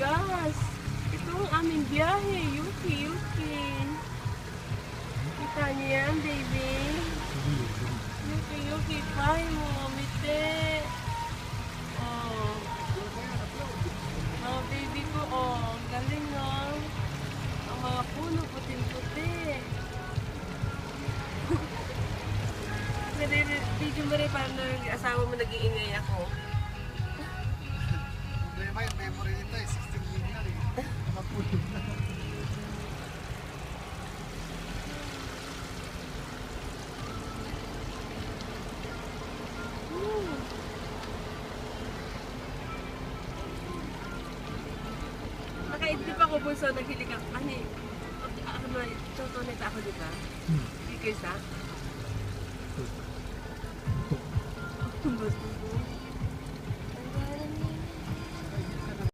bigas. Ito ang aming biyahe. Yuki, Yuki. Kita niyo yan, baby? Yuki, Yuki. Kaya mo, mite. Oh. Mga baby ko, oh. Galing, oh. Ang mga puno, puting-puti. Video mo rin paano yung asawa mo nag-iingay ako. Problema yung memory nito eh, 16 linear eh. Mapulog na. Nakaintip ako bunso, naghilig ako. Ano, tutunit ako, di ba? Hindi kayo sa? Basta